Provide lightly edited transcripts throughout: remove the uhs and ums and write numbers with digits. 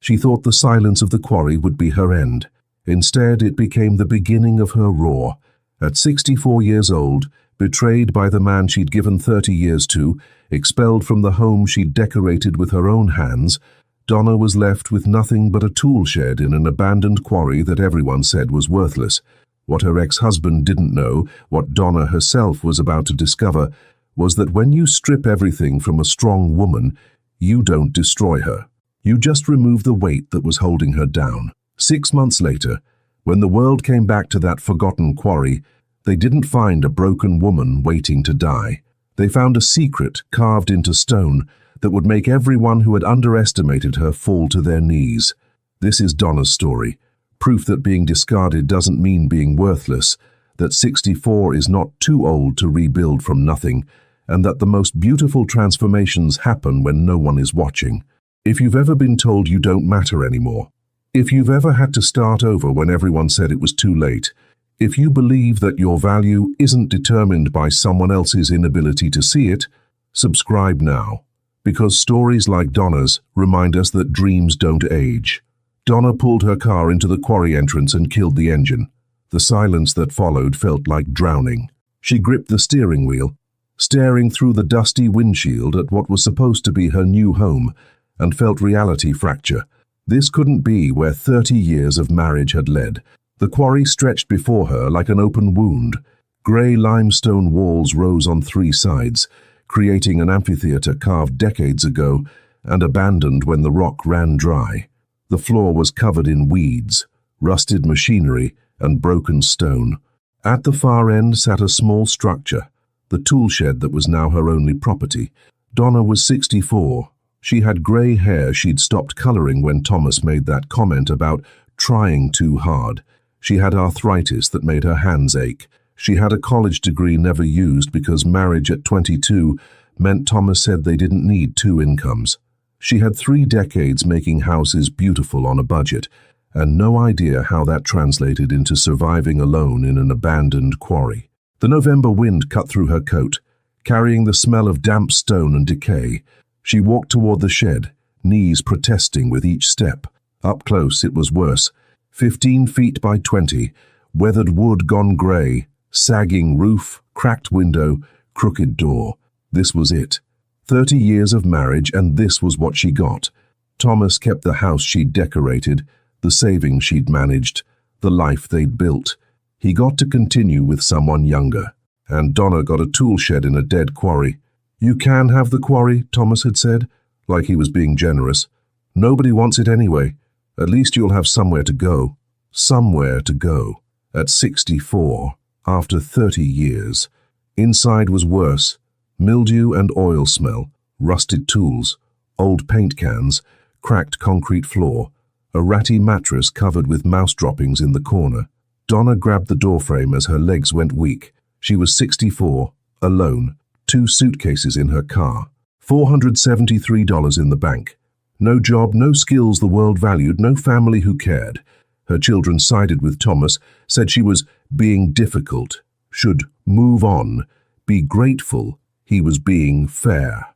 She thought the silence of the quarry would be her end. Instead, it became the beginning of her roar. At 64 years old, betrayed by the man she'd given 30 years to, expelled from the home she'd decorated with her own hands, Donna was left with nothing but a tool shed in an abandoned quarry that everyone said was worthless. What her ex-husband didn't know, what Donna herself was about to discover, was that when you strip everything from a strong woman, you don't destroy her. You just remove the weight that was holding her down. 6 months later, when the world came back to that forgotten quarry, they didn't find a broken woman waiting to die. They found a secret carved into stone that would make everyone who had underestimated her fall to their knees. This is Donna's story, proof that being discarded doesn't mean being worthless, that 64 is not too old to rebuild from nothing, and that the most beautiful transformations happen when no one is watching. If you've ever been told you don't matter anymore, if you've ever had to start over when everyone said it was too late, if you believe that your value isn't determined by someone else's inability to see it, subscribe now, because stories like Donna's remind us that dreams don't age. Donna pulled her car into the quarry entrance and killed the engine. The silence that followed felt like drowning. She gripped the steering wheel, staring through the dusty windshield at what was supposed to be her new home, and felt reality fracture. This couldn't be where 30 years of marriage had led. The quarry stretched before her like an open wound. Grey limestone walls rose on 3 sides, creating an amphitheater carved decades ago and abandoned when the rock ran dry. The floor was covered in weeds, rusted machinery, and broken stone. At the far end sat a small structure, the tool shed that was now her only property. Donna was 64. She had grey hair she'd stopped colouring when Thomas made that comment about trying too hard. She had arthritis that made her hands ache. She had a college degree never used because marriage at 22 meant Thomas said they didn't need 2 incomes. She had 3 decades making houses beautiful on a budget, and no idea how that translated into surviving alone in an abandoned quarry. The November wind cut through her coat, carrying the smell of damp stone and decay. She walked toward the shed, knees protesting with each step. Up close, it was worse. 15 feet by 20, weathered wood gone grey, sagging roof, cracked window, crooked door. This was it. 30 years of marriage, and this was what she got. Thomas kept the house she'd decorated, the savings she'd managed, the life they'd built. He got to continue with someone younger. And Donna got a tool shed in a dead quarry. "You can have the quarry," Thomas had said, like he was being generous. "Nobody wants it anyway. At least you'll have somewhere to go." Somewhere to go. At 64, after 30 years. Inside was worse. Mildew and oil smell, rusted tools, old paint cans, cracked concrete floor, a ratty mattress covered with mouse droppings in the corner. Donna grabbed the doorframe as her legs went weak. She was 64, alone, 2 suitcases in her car, $473 in the bank. No job, no skills the world valued, no family who cared. Her children sided with Thomas, said she was being difficult, should move on, be grateful. He was being fair.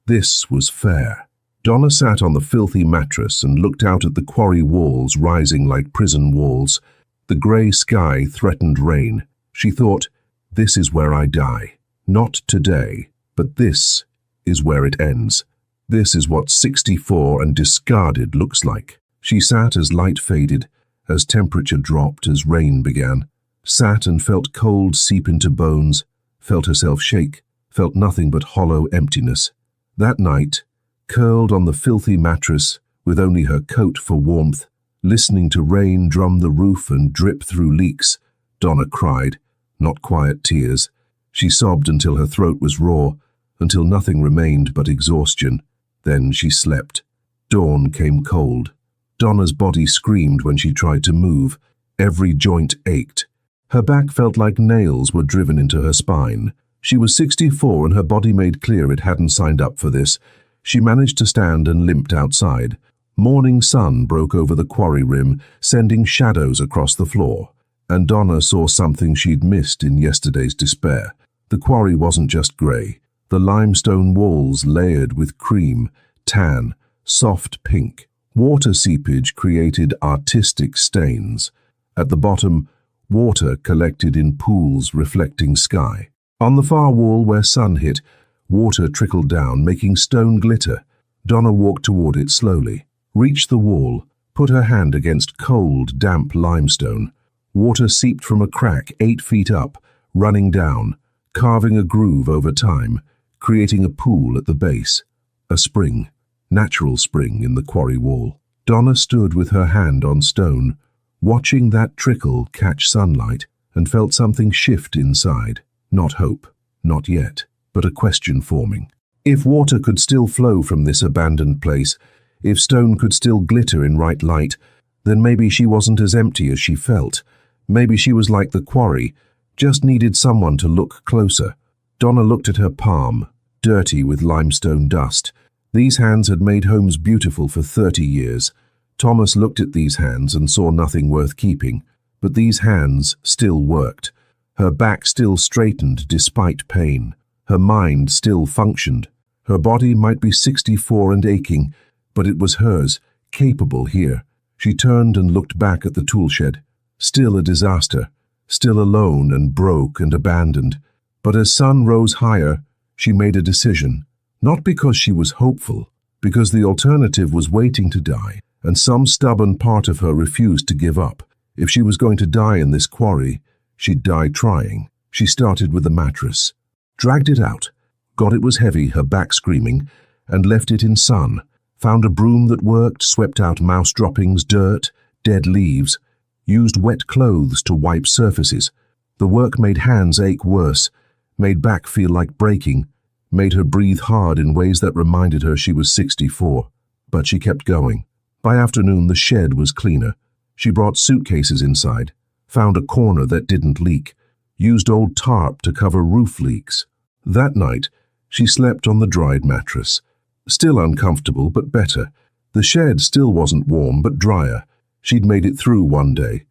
This was fair. Donna sat on the filthy mattress and looked out at the quarry walls rising like prison walls. The grey sky threatened rain. She thought, this is where I die. Not today, but this is where it ends. This is what 64 and discarded looks like. She sat as light faded, as temperature dropped, as rain began. Sat and felt cold seep into bones, felt herself shake, felt nothing but hollow emptiness. That night, curled on the filthy mattress, with only her coat for warmth, listening to rain drum the roof and drip through leaks, Donna cried, not quiet tears. She sobbed until her throat was raw, until nothing remained but exhaustion. Then she slept. Dawn came cold. Donna's body screamed when she tried to move. Every joint ached. Her back felt like nails were driven into her spine. She was 64 and her body made clear it hadn't signed up for this. She managed to stand and limped outside. Morning sun broke over the quarry rim, sending shadows across the floor. And Donna saw something she'd missed in yesterday's despair. The quarry wasn't just grey. The limestone walls layered with cream, tan, soft pink, Water seepage created artistic stains. At the bottom, water collected in pools reflecting sky. On the far wall where sun hit, water trickled down, making stone glitter. Donna walked toward it slowly, reached the wall, put her hand against cold, damp limestone. Water seeped from a crack 8 feet up, running down, carving a groove over time, creating a pool at the base. A spring, natural spring in the quarry wall. Donna stood with her hand on stone, watching that trickle catch sunlight, and felt something shift inside. Not hope, not yet, but a question forming. If water could still flow from this abandoned place, if stone could still glitter in right light, then maybe she wasn't as empty as she felt. Maybe she was like the quarry, just needed someone to look closer. Donna looked at her palm, dirty with limestone dust. These hands had made homes beautiful for 30 years. Thomas looked at these hands and saw nothing worth keeping, but these hands still worked. Her back still straightened despite pain. Her mind still functioned. Her body might be 64 and aching, but it was hers, capable here. She turned and looked back at the toolshed. Still a disaster, still alone and broke and abandoned. But as sun rose higher, she made a decision. Not because she was hopeful, because the alternative was waiting to die, and some stubborn part of her refused to give up. If she was going to die in this quarry, she'd die trying. She started with the mattress, dragged it out, got it was heavy, her back screaming, and left it in sun. Found a broom that worked, swept out mouse droppings, dirt, dead leaves, used wet clothes to wipe surfaces. The work made hands ache worse, made back feel like breaking, made her breathe hard in ways that reminded her she was 64. But she kept going. By afternoon, the shed was cleaner. She brought suitcases inside, found a corner that didn't leak, used old tarp to cover roof leaks. That night, she slept on the dried mattress. Still uncomfortable, but better. The shed still wasn't warm, but drier. She'd made it through one day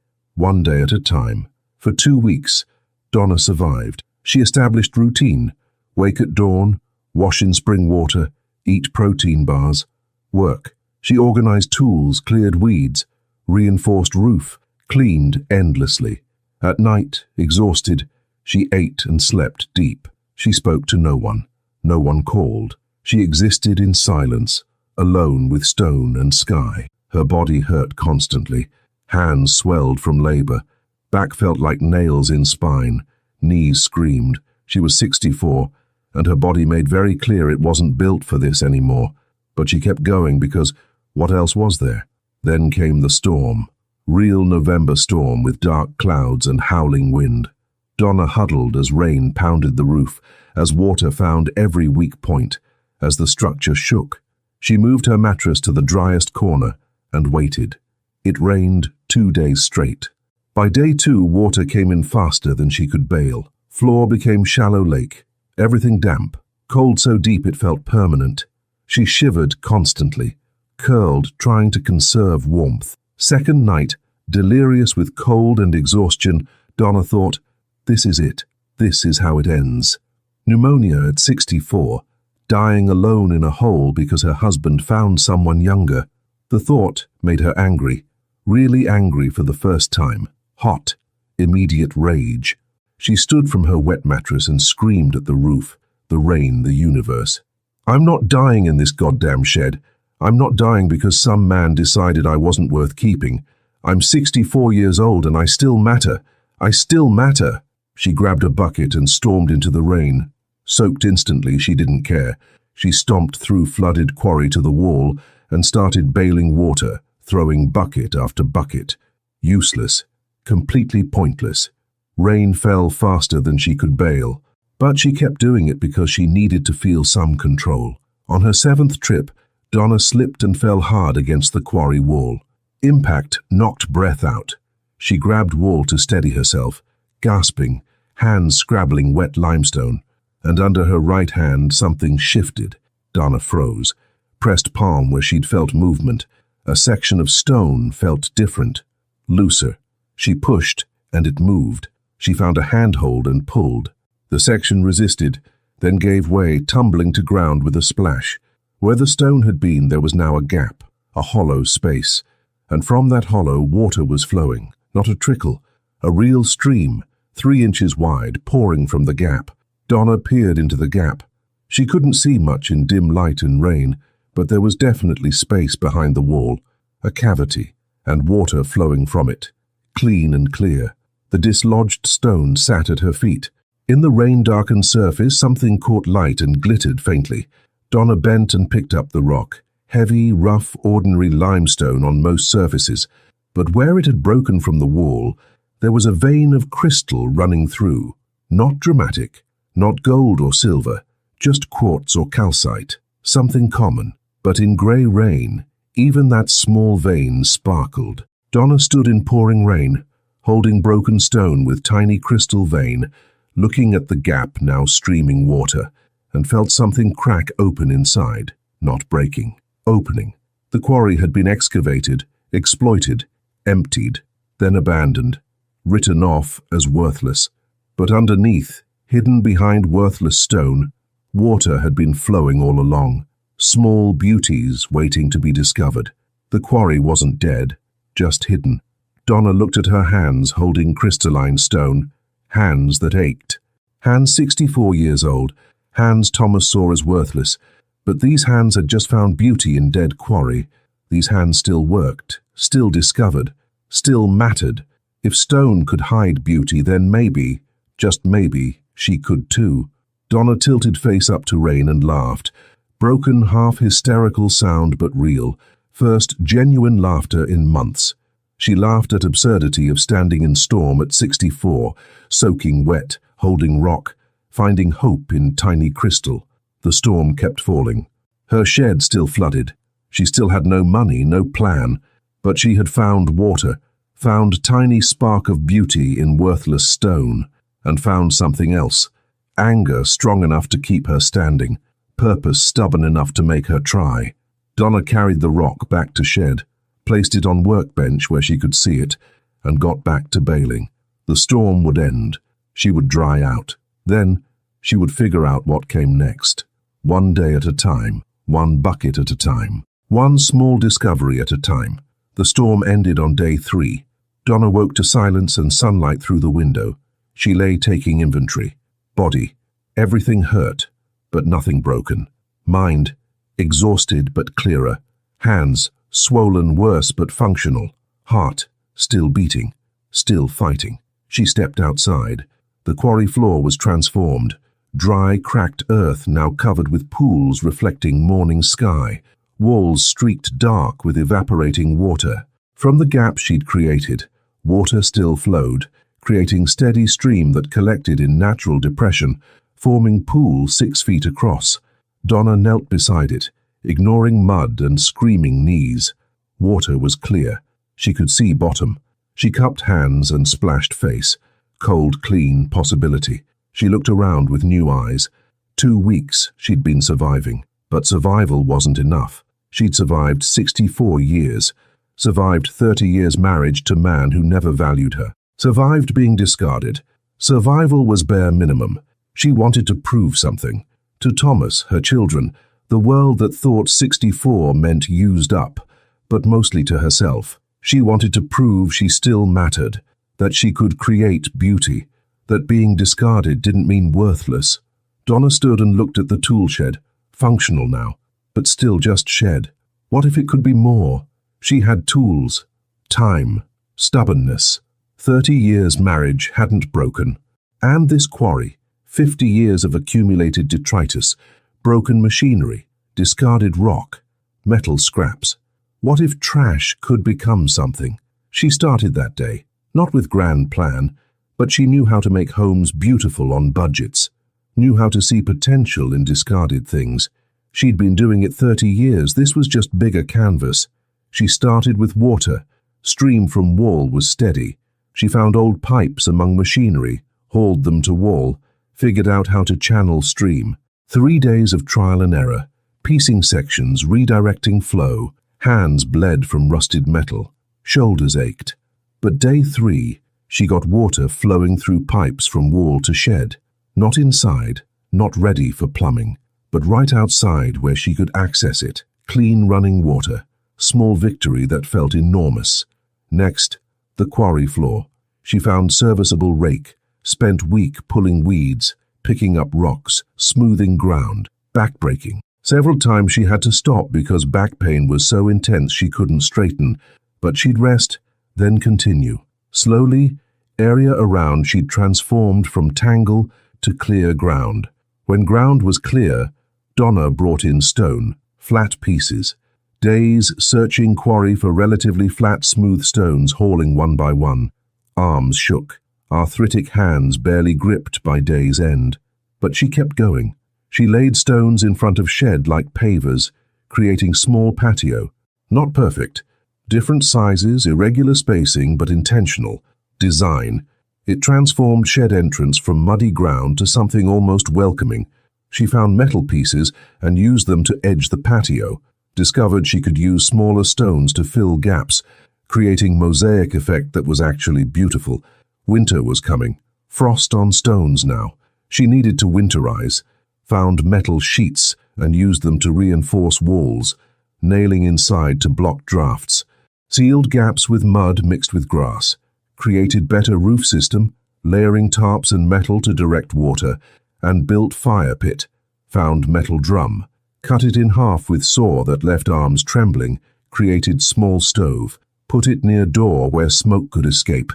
at a time. For 2 weeks, Donna survived. She established routine. Wake at dawn, wash in spring water, eat protein bars, work. She organized tools, cleared weeds, reinforced roof, cleaned endlessly. At night, exhausted, she ate and slept deep. She spoke to no one. No one called. She existed in silence, alone with stone and sky. Her body hurt constantly. Hands swelled from labor. Back felt like nails in spine. Knees screamed. She was 64, and her body made very clear it wasn't built for this anymore. But she kept going because what else was there? Then came the storm. Real November storm with dark clouds and howling wind. Donna huddled as rain pounded the roof, as water found every weak point, as the structure shook. She moved her mattress to the driest corner and waited. It rained 2 days straight. By day 2, water came in faster than she could bail. Floor became shallow lake, everything damp, cold so deep it felt permanent. She shivered constantly, curled, trying to conserve warmth. Second night, delirious with cold and exhaustion, Donna thought, this is it. This is how it ends. Pneumonia at 64, dying alone in a hole because her husband found someone younger. The thought made her angry, really angry for the first time. Hot, immediate rage. She stood from her wet mattress and screamed at the roof, the rain, the universe. I'm not dying in this goddamn shed. I'm not dying because some man decided I wasn't worth keeping. I'm 64 years old and I still matter. I still matter. She grabbed a bucket and stormed into the rain. Soaked instantly, she didn't care. She stomped through flooded quarry to the wall and started bailing water, throwing bucket after bucket. Useless, completely pointless. Rain fell faster than she could bail, but she kept doing it because she needed to feel some control. On her 7th trip, Donna slipped and fell hard against the quarry wall. Impact knocked breath out. She grabbed wall to steady herself, gasping, hands scrabbling wet limestone, and under her right hand something shifted. Donna froze, pressed palm where she'd felt movement. A section of stone felt different, looser. She pushed, and it moved. She found a handhold and pulled. The section resisted, then gave way, tumbling to ground with a splash. Where the stone had been, there was now a gap, a hollow space, and from that hollow water was flowing, not a trickle, a real stream, 3 inches wide, pouring from the gap. Donna peered into the gap. She couldn't see much in dim light and rain, but there was definitely space behind the wall, a cavity, and water flowing from it, clean and clear. The dislodged stone sat at her feet. In the rain-darkened surface, something caught light and glittered faintly. Donna bent and picked up the rock, heavy, rough, ordinary limestone on most surfaces, but where it had broken from the wall, there was a vein of crystal running through. Not dramatic, not gold or silver, just quartz or calcite, something common. But in grey rain, even that small vein sparkled. Donna stood in pouring rain, holding broken stone with tiny crystal vein, looking at the gap now streaming water, and felt something crack open inside, not breaking, opening. The quarry had been excavated, exploited, emptied, then abandoned, written off as worthless. But underneath, hidden behind worthless stone, water had been flowing all along, small beauties waiting to be discovered. The quarry wasn't dead, just hidden. Donna looked at her hands holding crystalline stone, hands that ached. Hands 64 years old, hands Thomas saw as worthless, but these hands had just found beauty in dead quarry. These hands still worked, still discovered, still mattered. If stone could hide beauty, then maybe, just maybe, she could too. Donna tilted face up to rain and laughed. Broken, half-hysterical sound, but real. First genuine laughter in months. She laughed at absurdity of standing in storm at 64, soaking wet, holding rock, finding hope in tiny crystal. The storm kept falling. Her shed still flooded. She still had no money, no plan, but she had found water, found tiny spark of beauty in worthless stone, and found something else. Anger strong enough to keep her standing, purpose stubborn enough to make her try. Donna carried the rock back to shed, placed it on workbench where she could see it, and got back to bailing. The storm would end. She would dry out. Then she would figure out what came next. One day at a time, one bucket at a time, one small discovery at a time. The storm ended on day 3. Donna woke to silence and sunlight through the window. She lay taking inventory. Body, everything hurt, but nothing broken. Mind, exhausted but clearer. Hands, swollen worse but functional. Heart, still beating, still fighting. She stepped outside. The quarry floor was transformed. Dry, cracked earth now covered with pools reflecting morning sky. Walls streaked dark with evaporating water. From the gap she'd created, water still flowed, creating steady stream that collected in natural depression, forming pool 6 feet across. Donna knelt beside it, ignoring mud and screaming knees. Water was clear. She could see bottom. She cupped hands and splashed face. Cold, clean possibility. She looked around with new eyes. 2 weeks she'd been surviving, but survival wasn't enough. She'd survived 64 years, survived 30 years marriage to man who never valued her, survived being discarded. Survival was bare minimum. She wanted to prove something. To Thomas, her children, the world that thought 64 meant used up, but mostly to herself. She wanted to prove she still mattered, that she could create beauty, that being discarded didn't mean worthless. Donna stood and looked at the tool shed, functional now, but still just shed. What if it could be more? She had tools, time, stubbornness. 30 years marriage hadn't broken. And this quarry, 50 years of accumulated detritus, broken machinery, discarded rock, metal scraps. What if trash could become something? She started that day, not with grand plan, but she knew how to make homes beautiful on budgets, knew how to see potential in discarded things. She'd been doing it 30 years. This was just bigger canvas. She started with water. Stream from wall was steady. She found old pipes among machinery, hauled them to wall, figured out how to channel stream. 3 days of trial and error, piecing sections, redirecting flow. Hands bled from rusted metal. Shoulders ached. But day 3, she got water flowing through pipes from wall to shed. Not inside, not ready for plumbing, but right outside where she could access it. Clean running water. small victory that felt enormous. Next, the quarry floor. She found serviceable rake, spent week pulling weeds, picking up rocks, smoothing ground, backbreaking. Several times she had to stop because back pain was so intense she couldn't straighten, but she'd rest, then continue. Slowly, area around she'd transformed from tangle to clear ground. When ground was clear, Donna brought in stone, flat pieces. Days searching quarry for relatively flat, smooth stones, hauling one by one. Arms shook, arthritic hands barely gripped by day's end. But she kept going. She laid stones in front of shed like pavers, creating small patio. Not perfect. Different sizes, irregular spacing, but intentional. Design. It transformed shed entrance from muddy ground to something almost welcoming. She found metal pieces and used them to edge the patio. Discovered she could use smaller stones to fill gaps, creating mosaic effect that was actually beautiful. Winter was coming. Frost on stones now. She needed to winterize. Found metal sheets and used them to reinforce walls, nailing inside to block drafts. Sealed gaps with mud mixed with grass. Created better roof system, layering tarps and metal to direct water, and built fire pit. Found metal drum. Cut it in half with saw that left arms trembling, created small stove, put it near door where smoke could escape,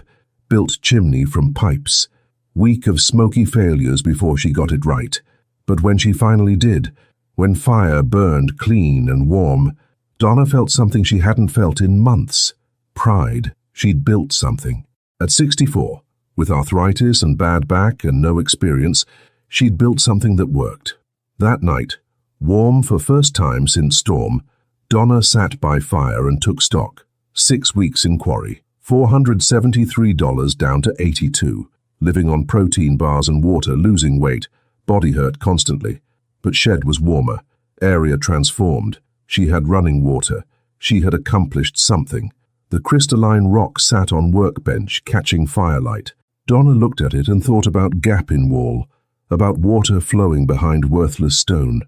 built chimney from pipes. Week of smoky failures before she got it right. But when she finally did, when fire burned clean and warm, Donna felt something she hadn't felt in months. Pride. She'd built something. At 64, with arthritis and bad back and no experience, she'd built something that worked. That night, warm for first time since storm, Donna sat by fire and took stock. 6 weeks in quarry, $473 down to $82, living on protein bars and water, losing weight, body hurt constantly. But shed was warmer, area transformed. She had running water. She had accomplished something. The crystalline rock sat on workbench, catching firelight. Donna looked at it and thought about gap in wall, about water flowing behind worthless stone,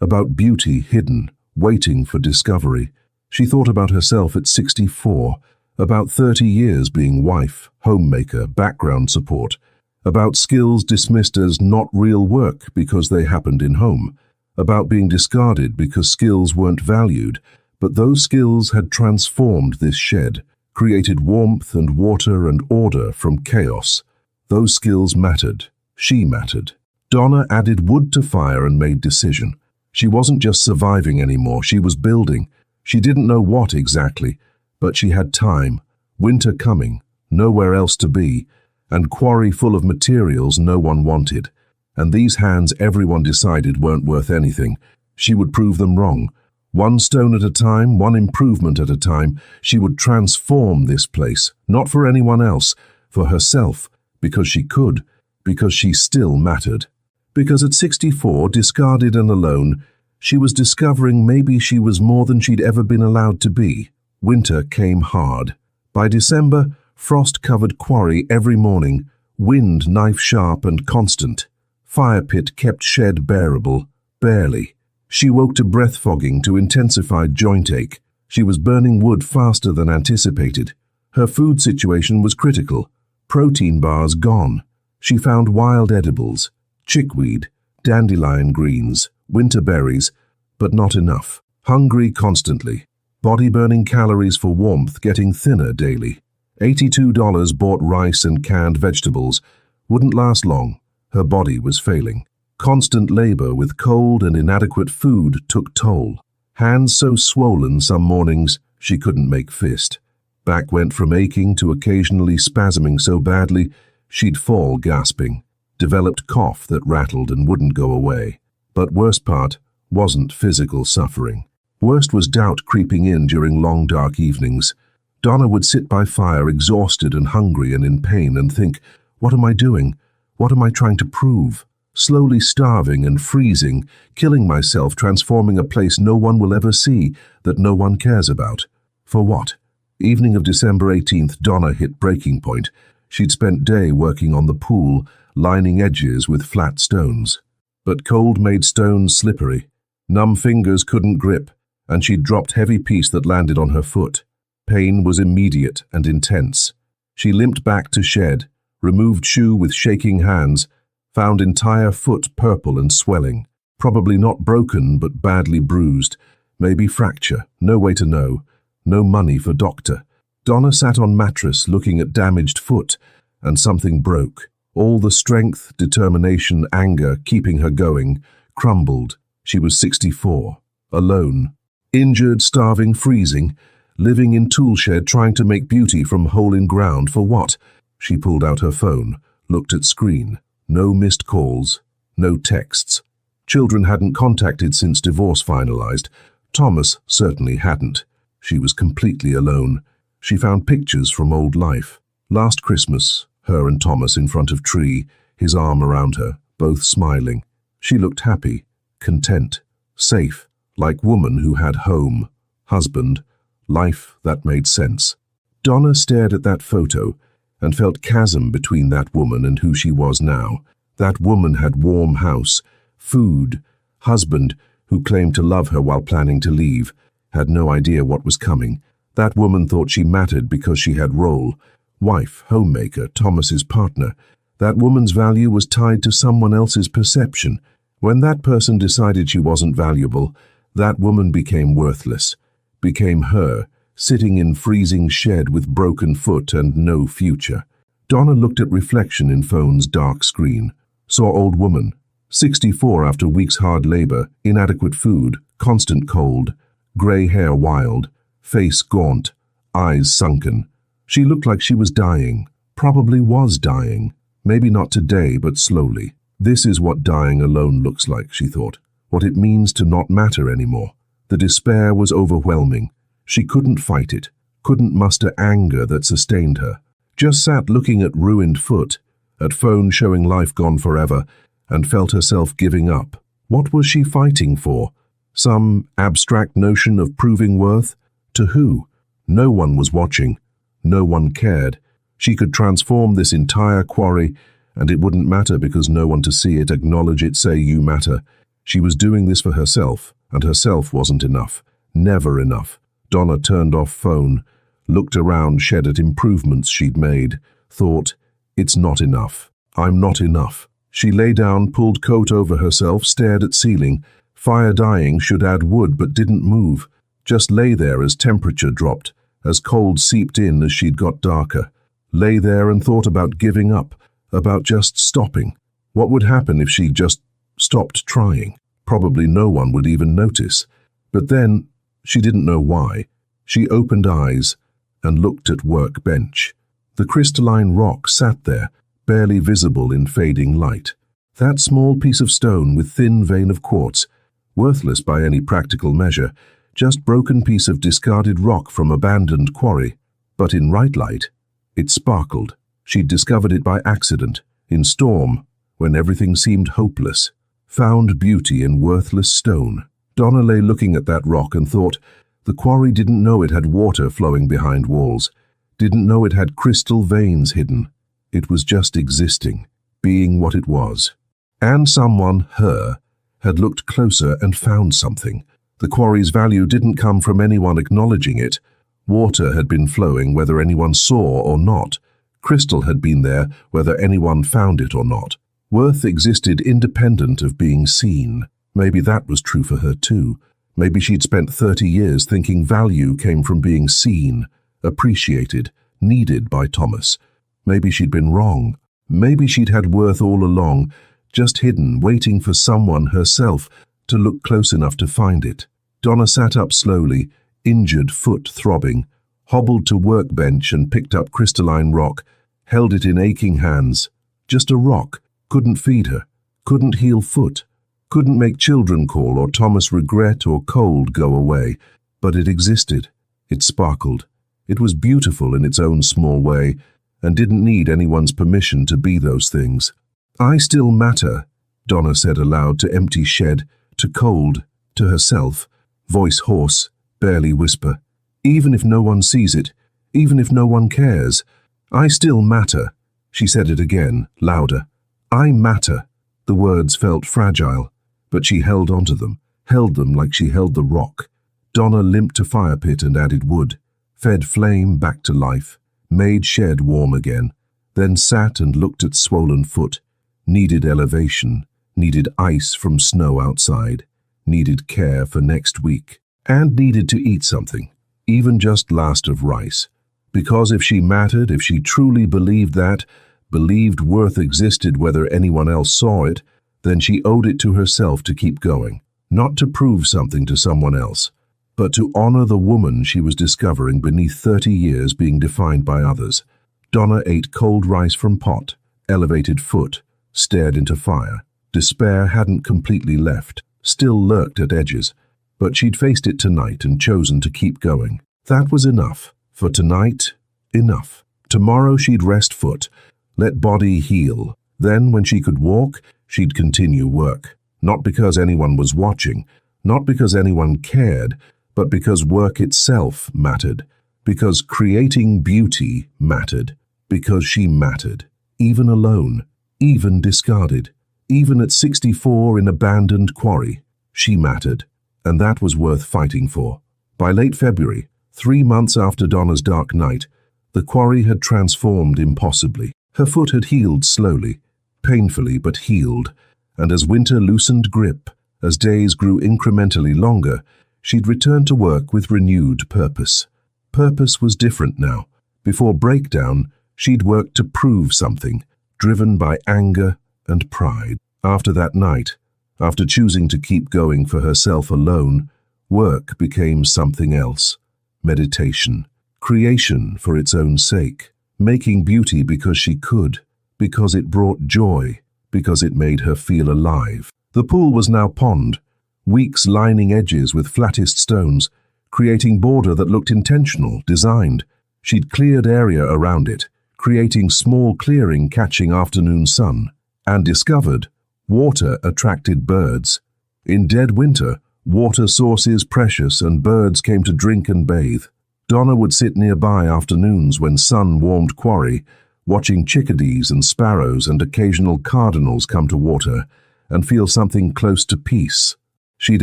about beauty hidden, waiting for discovery. She thought about herself at 64, about 30 years being wife, homemaker, background support, about skills dismissed as not real work because they happened in home, about being discarded because skills weren't valued. But those skills had transformed this shed, created warmth and water and order from chaos. Those skills mattered. She mattered. Donna added wood to fire and made decision. She wasn't just surviving anymore, she was building. She didn't know what exactly, but she had time. Winter coming, nowhere else to be, and quarry full of materials no one wanted. And these hands everyone decided weren't worth anything. She would prove them wrong. One stone at a time, one improvement at a time, she would transform this place, not for anyone else, for herself, because she could, because she still mattered. Because at 64, discarded and alone, she was discovering maybe she was more than she'd ever been allowed to be. Winter came hard. By December, frost-covered quarry every morning, wind knife-sharp and constant. Fire pit kept shed bearable, barely. She woke to breath fogging, to intensified joint ache. She was burning wood faster than anticipated. Her food situation was critical. Protein bars gone. She found wild edibles, chickweed, dandelion greens, winter berries, but not enough. Hungry constantly. Body burning calories for warmth, getting thinner daily. $82 bought rice and canned vegetables. Wouldn't last long. Her body was failing. Constant labor with cold and inadequate food took toll. Hands so swollen some mornings she couldn't make fist. Back went from aching to occasionally spasming so badly she'd fall gasping. Developed cough that rattled and wouldn't go away. But worst part wasn't physical suffering. Worst was doubt creeping in during long dark evenings. Donna would sit by fire exhausted and hungry and in pain and think, what am I doing? What am I trying to prove? Slowly starving and freezing, killing myself, transforming a place no one will ever see, that no one cares about. For what? Evening of December 18th, Donna hit breaking point. She'd spent day working on the pool, lining edges with flat stones. But cold made stones slippery. Numb fingers couldn't grip, and she'd dropped heavy piece that landed on her foot. Pain was immediate and intense. She limped back to shed, removed shoe with shaking hands, found entire foot purple and swelling. Probably not broken, but badly bruised. Maybe fracture, no way to know. No money for doctor. Donna sat on mattress looking at damaged foot, and something broke. All the strength, determination, anger keeping her going crumbled. She was 64, alone, injured, starving, freezing, living in tool shed trying to make beauty from hole in ground for what? She pulled out her phone, looked at screen. No missed calls, no texts. Children hadn't contacted since divorce finalized. Thomas certainly hadn't. She was completely alone. She found pictures from old life. Last Christmas, her and Thomas in front of tree, his arm around her, both smiling. She looked happy, content, safe, like woman who had home, husband, life that made sense. Donna stared at that photo and felt chasm between that woman and who she was now. That woman had warm house, food, husband who claimed to love her while planning to leave, had no idea what was coming. That woman thought she mattered because she had role, wife, homemaker, Thomas's partner. That woman's value was tied to someone else's perception. When that person decided she wasn't valuable, that woman became worthless, became her, sitting in freezing shed with broken foot and no future. Donna looked at reflection in phone's dark screen, saw old woman, 64 after weeks hard labor, inadequate food, constant cold, gray hair wild, face gaunt, eyes sunken. She looked like she was dying, probably was dying. Maybe not today, but slowly. This is what dying alone looks like, she thought, what it means to not matter anymore. The despair was overwhelming. She couldn't fight it, couldn't muster anger that sustained her. Just sat looking at ruined foot, at phone showing life gone forever, and felt herself giving up. What was she fighting for? Some abstract notion of proving worth? To who? No one was watching. No one cared. She could transform this entire quarry, and it wouldn't matter because no one to see it, acknowledge it, say you matter. She was doing this for herself, and herself wasn't enough. Never enough. Donna turned off phone, looked around shed at improvements she'd made, thought, it's not enough. I'm not enough. She lay down, pulled coat over herself, stared at ceiling. Fire dying should add wood but didn't move. Just lay there as temperature dropped, as cold seeped in as she'd got darker. Lay there and thought about giving up, about just stopping. What would happen if she just stopped trying? Probably no one would even notice. But then, she didn't know why. She opened eyes and looked at workbench. The crystalline rock sat there, barely visible in fading light. That small piece of stone with thin vein of quartz, worthless by any practical measure, just broken piece of discarded rock from abandoned quarry. But in right light, it sparkled. She'd discovered it by accident, in storm, when everything seemed hopeless. Found beauty in worthless stone. Donna lay looking at that rock and thought, the quarry didn't know it had water flowing behind walls, didn't know it had crystal veins hidden. It was just existing, being what it was. And someone, her, had looked closer and found something. The quarry's value didn't come from anyone acknowledging it. Water had been flowing whether anyone saw or not. Crystal had been there whether anyone found it or not. Worth existed independent of being seen. Maybe that was true for her too. Maybe she'd spent 30 years thinking value came from being seen, appreciated, needed by Thomas. Maybe she'd been wrong. Maybe she'd had worth all along, just hidden, waiting for someone, herself, to look close enough to find it. Donna sat up slowly, injured foot throbbing, hobbled to workbench and picked up crystalline rock, held it in aching hands. Just a rock, couldn't feed her, couldn't heal foot, couldn't make children call or Thomas regret or cold go away. But it existed. It sparkled. It was beautiful in its own small way, and didn't need anyone's permission to be those things. I still matter, Donna said aloud to empty shed, to cold, to herself, voice hoarse, barely whisper. Even if no one sees it, even if no one cares, I still matter. She said it again, louder. I matter. The words felt fragile, but she held onto them, held them like she held the rock. Donna limped to fire pit and added wood, fed flame back to life, made shed warm again, then sat and looked at swollen foot, needed elevation, needed ice from snow outside, needed care for next week, and needed to eat something, even just last of rice. Because if she mattered, if she truly believed that, believed worth existed whether anyone else saw it, then she owed it to herself to keep going, not to prove something to someone else, but to honor the woman she was discovering beneath 30 years being defined by others. Donna ate cold rice from pot, elevated foot, stared into fire. Despair hadn't completely left, still lurked at edges, but she'd faced it tonight and chosen to keep going. That was enough. For tonight, enough. Tomorrow she'd rest foot, let body heal. Then, when she could walk, she'd continue work. Not because anyone was watching, not because anyone cared, but because work itself mattered. Because creating beauty mattered. Because she mattered. Even alone. Even discarded. Even at 64 in abandoned quarry. She mattered. And that was worth fighting for. By late February, 3 months after Donna's dark night, the quarry had transformed impossibly. Her foot had healed slowly, painfully but healed, and as winter loosened grip, as days grew incrementally longer, she'd returned to work with renewed purpose. Purpose was different now. Before breakdown, she'd worked to prove something, driven by anger and pride. After that night, after choosing to keep going for herself alone, work became something else. Meditation, creation for its own sake, making beauty because she could, because it brought joy, because it made her feel alive. The pool was now pond, weeks lining edges with flattest stones, creating border that looked intentional, designed. She'd cleared area around it, creating small clearing catching afternoon sun, and discovered water attracted birds. In dead winter, water sources precious and birds came to drink and bathe. Donna would sit nearby afternoons when sun warmed quarry, watching chickadees and sparrows and occasional cardinals come to water, and feel something close to peace. She'd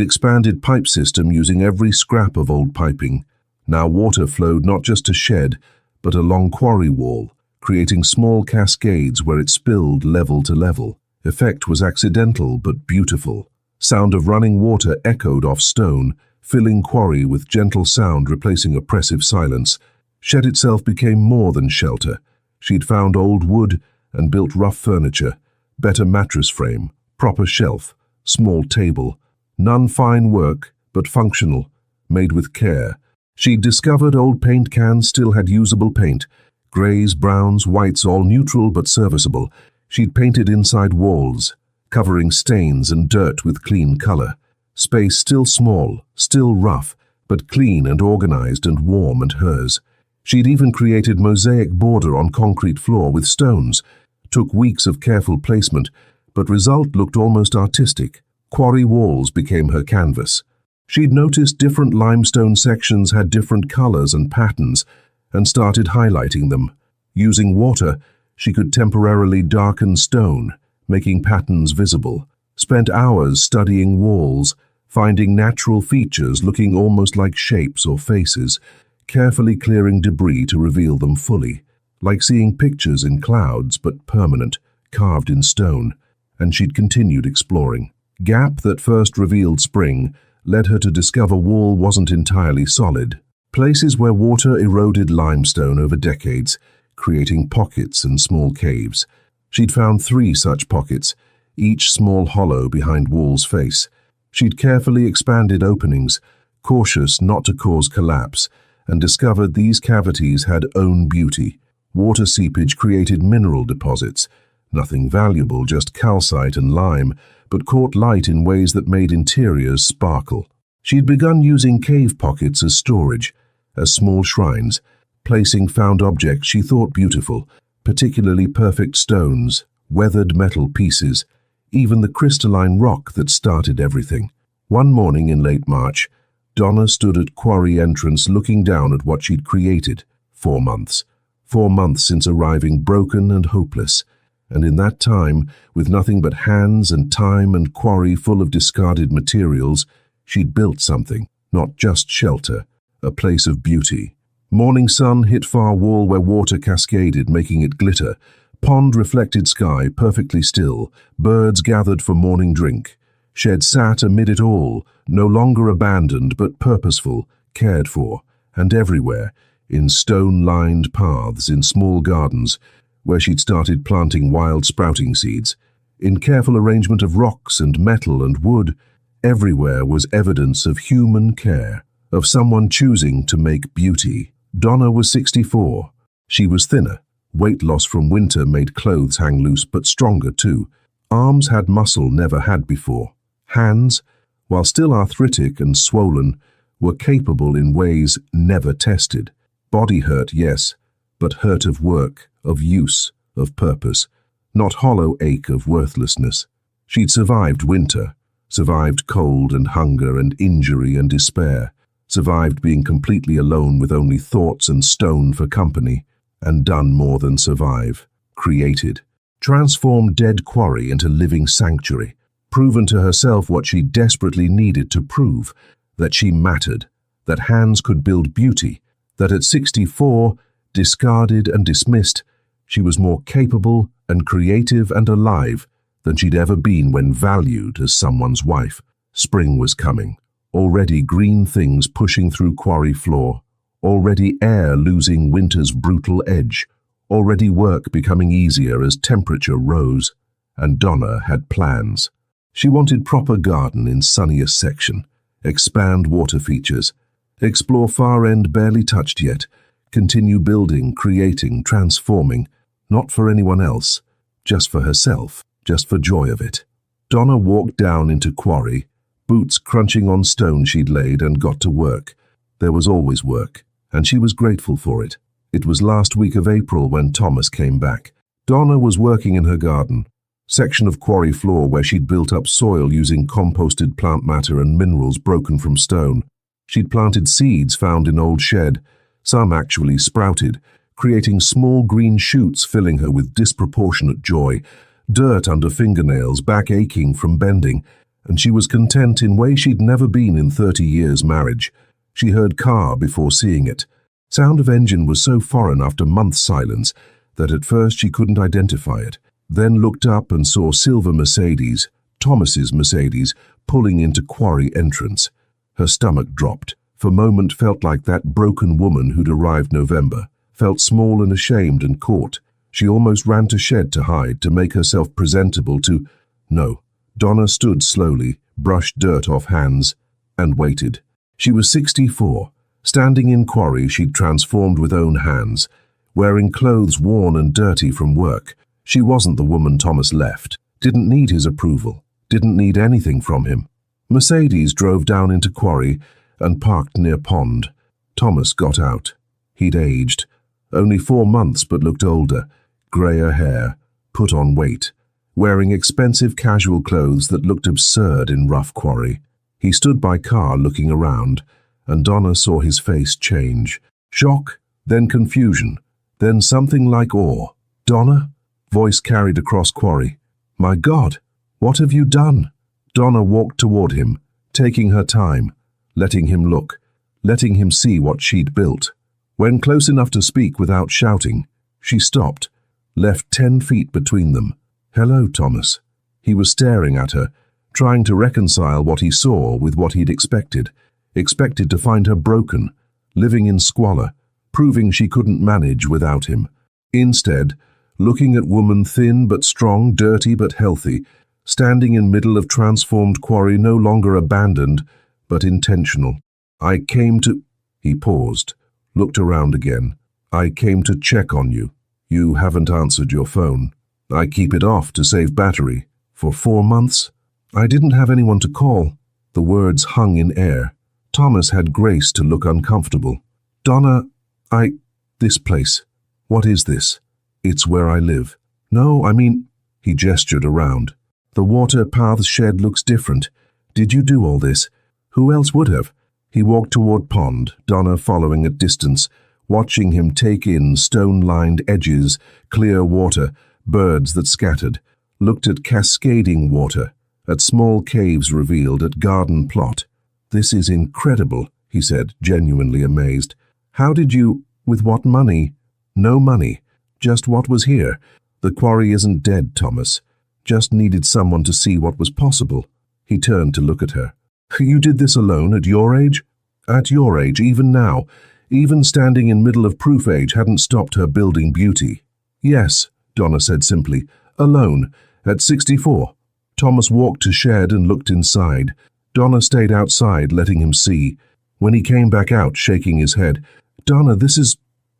expanded pipe system using every scrap of old piping. Now water flowed not just to shed, but along quarry wall, creating small cascades where it spilled level to level. Effect was accidental but beautiful. Sound of running water echoed off stone, filling quarry with gentle sound replacing oppressive silence. Shed itself became more than shelter. She'd found old wood and built rough furniture, better mattress frame, proper shelf, small table. None fine work, but functional, made with care. She'd discovered old paint cans still had usable paint. Greys, browns, whites, all neutral but serviceable. She'd painted inside walls, covering stains and dirt with clean color. Space still small, still rough, but clean and organized and warm and hers. She'd even created mosaic border on concrete floor with stones. Took weeks of careful placement, but result looked almost artistic. Quarry walls became her canvas. She'd noticed different limestone sections had different colors and patterns, and started highlighting them. Using water, she could temporarily darken stone, making patterns visible. Spent hours studying walls, finding natural features looking almost like shapes or faces, carefully clearing debris to reveal them fully, like seeing pictures in clouds but permanent, carved in stone. And she'd continued exploring. Gap that first revealed spring led her to discover wall wasn't entirely solid. Places where water eroded limestone over decades, creating pockets and small caves. She'd found 3 such pockets, each small hollow behind wall's face. She'd carefully expanded openings, cautious not to cause collapse, and discovered these cavities had own beauty. Water seepage created mineral deposits, nothing valuable, just calcite and lime, but caught light in ways that made interiors sparkle. She'd begun using cave pockets as storage, as small shrines, placing found objects she thought beautiful, particularly perfect stones, weathered metal pieces, even the crystalline rock that started everything. One morning in late March, Donna stood at quarry entrance looking down at what she'd created. 4 months. 4 months since arriving broken and hopeless. And in that time, with nothing but hands and time and quarry full of discarded materials, she'd built something. not just shelter, a place of beauty. Morning sun hit far wall where water cascaded, making it glitter. Pond reflected sky, perfectly still. Birds gathered for morning drink. Shed sat amid it all, no longer abandoned but purposeful, cared for, and everywhere, in stone-lined paths, in small gardens, where she'd started planting wild sprouting seeds. In careful arrangement of rocks and metal and wood, everywhere was evidence of human care, of someone choosing to make beauty. Donna was 64. She was thinner. Weight loss from winter made clothes hang loose, but stronger too. Arms had muscle never had before. Hands, while still arthritic and swollen, were capable in ways never tested. Body hurt, yes, but hurt of work, of use, of purpose, not hollow ache of worthlessness. She'd survived winter, survived cold and hunger and injury and despair, survived being completely alone with only thoughts and stone for company, and done more than survive, created, transformed dead quarry into living sanctuary, proven to herself what she desperately needed to prove, that she mattered, that hands could build beauty, that at 64, discarded and dismissed, she was more capable and creative and alive than she'd ever been when valued as someone's wife. Spring was coming, already green things pushing through quarry floor, already air losing winter's brutal edge, already work becoming easier as temperature rose, and Donna had plans. She wanted proper garden in sunniest section, expand water features, explore far end barely touched yet, continue building, creating, transforming, not for anyone else, just for herself, just for joy of it. Donna walked down into quarry, boots crunching on stone she'd laid, and got to work. There was always work, and she was grateful for it. It was last week of April when Thomas came back. Donna was working in her garden, section of quarry floor where she'd built up soil using composted plant matter and minerals broken from stone. She'd planted seeds found in old shed, some actually sprouted, creating small green shoots, filling her with disproportionate joy, dirt under fingernails, back aching from bending, and she was content in way she'd never been in 30 years' marriage. She heard car before seeing it. Sound of engine was so foreign after months' silence that at first she couldn't identify it, then looked up and saw silver Mercedes, Thomas's Mercedes, pulling into quarry entrance. Her stomach dropped. For a moment felt like that broken woman who'd arrived November, felt small and ashamed and caught. She almost ran to shed to hide, to make herself presentable to... No. Donna stood slowly, brushed dirt off hands, and waited. She was 64. Standing in quarry she'd transformed with own hands, wearing clothes worn and dirty from work. She wasn't the woman Thomas left, didn't need his approval, didn't need anything from him. Mercedes drove down into quarry and parked near pond. Thomas got out. He'd aged. Only 4 months, but looked older. Greyer hair, put on weight, wearing expensive casual clothes that looked absurd in rough quarry. He stood by car looking around, and Donna saw his face change. Shock, then confusion, then something like awe. "Donna?" Voice carried across quarry. "My God, what have you done?" Donna walked toward him, taking her time, letting him look, letting him see what she'd built. When close enough to speak without shouting, she stopped, left 10 feet between them. "Hello, Thomas." He was staring at her, trying to reconcile what he saw with what he'd expected to find her broken, living in squalor, proving she couldn't manage without him. Instead, looking at woman thin but strong, dirty but healthy, standing in middle of transformed quarry, no longer abandoned, but intentional. "I came to..." He paused, looked around again. "I came to check on you. You haven't answered your phone. I keep it off to save battery. For 4 months? I didn't have anyone to call." The words hung in air. Thomas had grace to look uncomfortable. "Donna, this place. What is this?" "It's where I live." "No, I mean..." He gestured around. "The water path's shed looks different. Did you do all this? Who else would have?" He walked toward pond, Donna following at distance, watching him take in stone-lined edges, clear water, birds that scattered, looked at cascading water, at small caves revealed, at garden plot. "This is incredible," he said, genuinely amazed. "How did you... with what money?" "No money. Just what was here. The quarry isn't dead, Thomas. Just needed someone to see what was possible." He turned to look at her. "You did this alone at your age?" "At your age, even now. Even standing in middle of proof age hadn't stopped her building beauty." "Yes," Donna said simply. "Alone. At 64. Thomas walked to shed and looked inside. Donna stayed outside, letting him see. When he came back out, shaking his head, "Donna, this is...